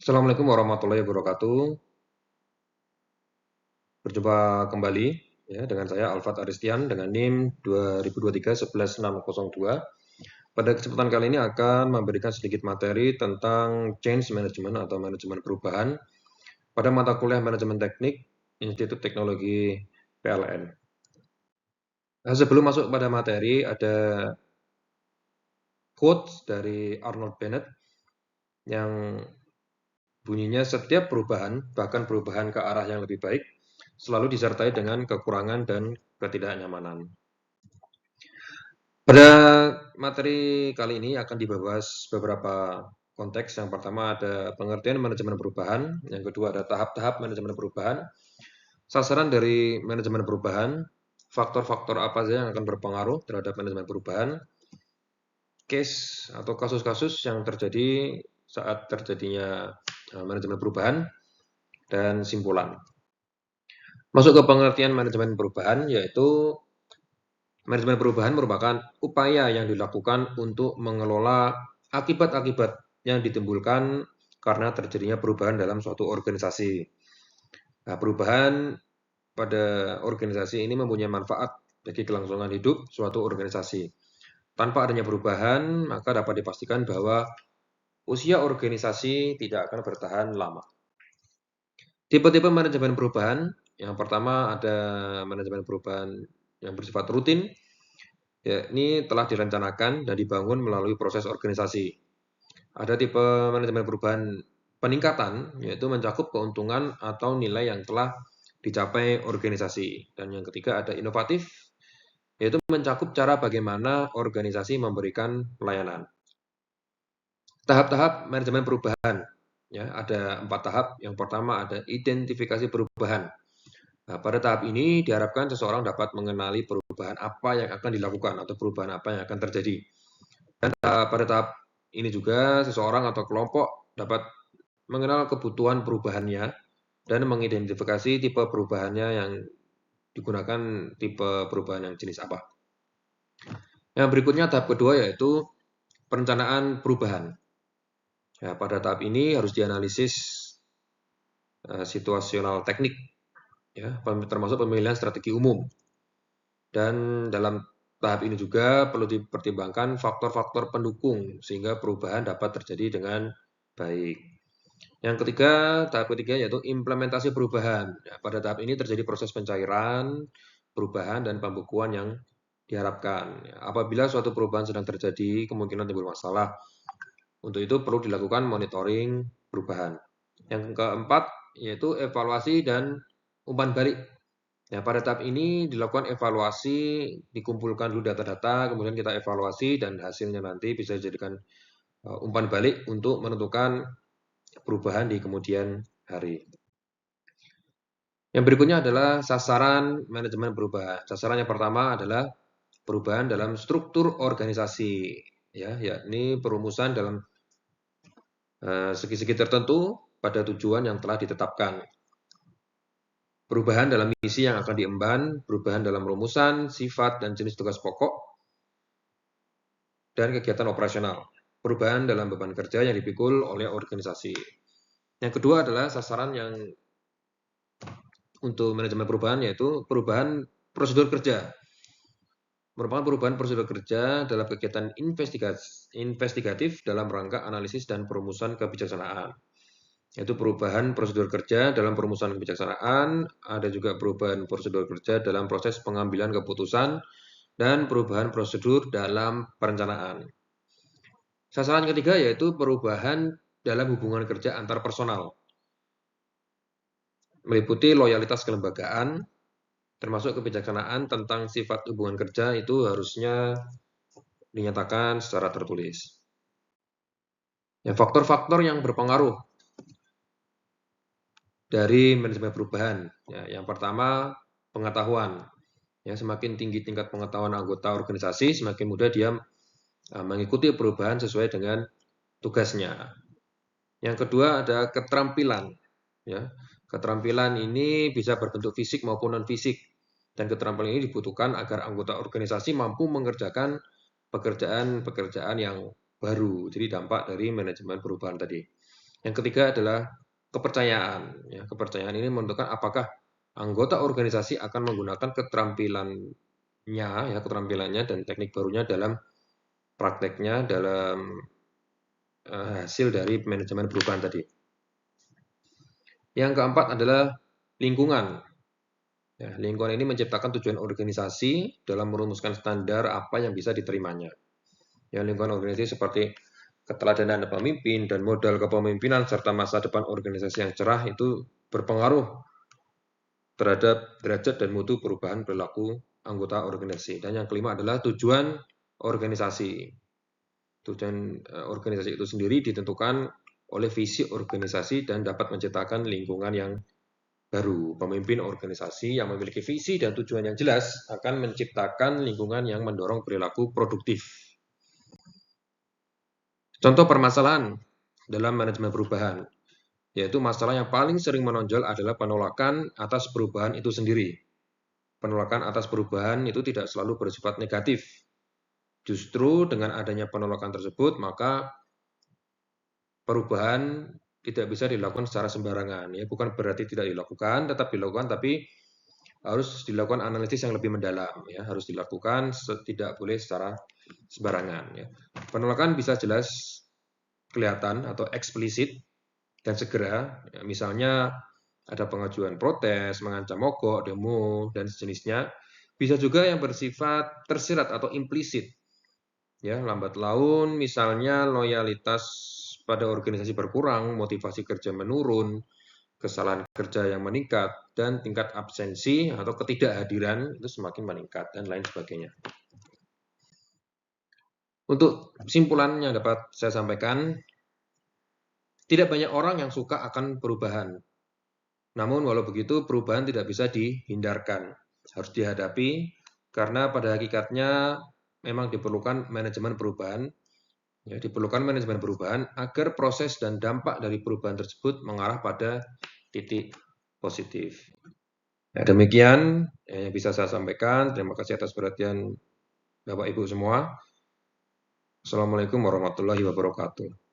Assalamualaikum warahmatullahi wabarakatuh. Berjumpa kembali ya dengan saya Alfat Aristian dengan NIM 2023-11602. Pada kesempatan kali ini akan memberikan sedikit materi tentang change management atau manajemen perubahan pada mata kuliah manajemen teknik Institut Teknologi PLN. Nah, sebelum masuk pada materi ada quotes dari Arnold Bennett yang bunyinya setiap perubahan, bahkan perubahan ke arah yang lebih baik, selalu disertai dengan kekurangan dan ketidaknyamanan. Pada materi kali ini akan dibahas beberapa konteks. Yang pertama ada pengertian manajemen perubahan, yang kedua ada tahap-tahap manajemen perubahan, sasaran dari manajemen perubahan, faktor-faktor apa saja yang akan berpengaruh terhadap manajemen perubahan, case atau kasus-kasus yang terjadi saat terjadinya manajemen perubahan, dan simpulan. Masuk ke pengertian manajemen perubahan, yaitu manajemen perubahan merupakan upaya yang dilakukan untuk mengelola akibat-akibat yang ditimbulkan karena terjadinya perubahan dalam suatu organisasi. Nah, perubahan pada organisasi ini mempunyai manfaat bagi kelangsungan hidup suatu organisasi. Tanpa adanya perubahan, maka dapat dipastikan bahwa usia organisasi tidak akan bertahan lama. Tipe-tipe manajemen perubahan, yang pertama ada manajemen perubahan yang bersifat rutin, ya, ini telah direncanakan dan dibangun melalui proses organisasi. Ada tipe manajemen perubahan peningkatan, yaitu mencakup keuntungan atau nilai yang telah dicapai organisasi. Dan yang ketiga ada inovatif, yaitu mencakup cara bagaimana organisasi memberikan pelayanan. Tahap-tahap manajemen perubahan, ya, ada 4 tahap. Yang pertama ada identifikasi perubahan. Nah, pada tahap ini diharapkan seseorang dapat mengenali perubahan apa yang akan dilakukan atau perubahan apa yang akan terjadi. Dan pada tahap ini juga seseorang atau kelompok dapat mengenal kebutuhan perubahannya dan mengidentifikasi tipe perubahannya yang digunakan tipe perubahan yang jenis apa. Yang berikutnya tahap kedua yaitu perencanaan perubahan. Ya, pada tahap ini harus dianalisis situasional teknik, ya, termasuk pemilihan strategi umum. Dan dalam tahap ini juga perlu dipertimbangkan faktor-faktor pendukung sehingga perubahan dapat terjadi dengan baik. Yang ketiga, tahap ketiga yaitu implementasi perubahan. Ya, pada tahap ini terjadi proses pencairan, perubahan, dan pembukuan yang diharapkan. Ya, apabila suatu perubahan sedang terjadi, kemungkinan timbul masalah. Untuk itu perlu dilakukan monitoring perubahan. Yang keempat yaitu evaluasi dan umpan balik. Ya, pada tahap ini dilakukan evaluasi, dikumpulkan dulu data-data, kemudian kita evaluasi dan hasilnya nanti bisa dijadikan umpan balik untuk menentukan perubahan di kemudian hari. Yang berikutnya adalah sasaran manajemen perubahan. Sasaran yang pertama adalah perubahan dalam struktur organisasi, ya, yakni perumusan dalam segi-segi tertentu pada tujuan yang telah ditetapkan. Perubahan dalam misi yang akan diemban, perubahan dalam rumusan, sifat, dan jenis tugas pokok, dan kegiatan operasional. Perubahan dalam beban kerja yang dipikul oleh organisasi. Yang kedua adalah sasaran yang untuk manajemen perubahan yaitu perubahan prosedur kerja. Merupakan perubahan prosedur kerja dalam kegiatan investigatif dalam rangka analisis dan perumusan kebijaksanaan. Yaitu perubahan prosedur kerja dalam perumusan kebijaksanaan, ada juga perubahan prosedur kerja dalam proses pengambilan keputusan, dan perubahan prosedur dalam perencanaan. Sasaran ketiga yaitu perubahan dalam hubungan kerja antar personal, meliputi loyalitas kelembagaan, termasuk kebijaksanaan tentang sifat hubungan kerja itu harusnya dinyatakan secara tertulis. Ya, faktor-faktor yang berpengaruh dari manajemen perubahan. Ya, yang pertama, pengetahuan. Ya, semakin tinggi tingkat pengetahuan anggota organisasi, semakin mudah dia mengikuti perubahan sesuai dengan tugasnya. Yang kedua ada keterampilan. Ya, keterampilan ini bisa berbentuk fisik maupun non fisik. Dan keterampilan ini dibutuhkan agar anggota organisasi mampu mengerjakan pekerjaan-pekerjaan yang baru. Jadi dampak dari manajemen perubahan tadi. Yang ketiga adalah kepercayaan. Ya, kepercayaan ini menentukan apakah anggota organisasi akan menggunakan keterampilannya dan teknik barunya dalam prakteknya dalam hasil dari manajemen perubahan tadi. Yang keempat adalah lingkungan. Ya, lingkungan ini menciptakan tujuan organisasi dalam merumuskan standar apa yang bisa diterimanya. Ya, lingkungan organisasi seperti keteladanan pemimpin dan modal kepemimpinan serta masa depan organisasi yang cerah itu berpengaruh terhadap derajat dan mutu perubahan perilaku anggota organisasi. Dan yang kelima adalah tujuan organisasi. Tujuan organisasi itu sendiri ditentukan oleh visi organisasi dan dapat menciptakan lingkungan yang baru. Pemimpin organisasi yang memiliki visi dan tujuan yang jelas akan menciptakan lingkungan yang mendorong perilaku produktif. Contoh permasalahan dalam manajemen perubahan, yaitu masalah yang paling sering menonjol adalah penolakan atas perubahan itu sendiri. Penolakan atas perubahan itu tidak selalu bersifat negatif. Justru dengan adanya penolakan tersebut, maka perubahan tidak bisa dilakukan secara sembarangan. Ya, bukan berarti tidak dilakukan, tetap dilakukan, tapi harus dilakukan analisis yang lebih mendalam. Ya, harus dilakukan, tidak boleh secara sembarangan. Ya. Penolakan bisa jelas kelihatan atau eksplisit dan segera. Ya, misalnya ada pengajuan protes, mengancam mogok, demo, dan sejenisnya. Bisa juga yang bersifat tersirat atau implisit. Ya, lambat laun, misalnya loyalitas pada organisasi berkurang, motivasi kerja menurun, kesalahan kerja yang meningkat, dan tingkat absensi atau ketidakhadiran itu semakin meningkat, dan lain sebagainya. Untuk kesimpulan yang dapat saya sampaikan, tidak banyak orang yang suka akan perubahan. Namun walau begitu, perubahan tidak bisa dihindarkan. Harus dihadapi, karena pada hakikatnya memang diperlukan manajemen perubahan. Ya, diperlukan manajemen perubahan agar proses dan dampak dari perubahan tersebut mengarah pada titik positif. Ya, demikian yang bisa saya sampaikan. Terima kasih atas perhatian Bapak Ibu semua. Assalamualaikum warahmatullahi wabarakatuh.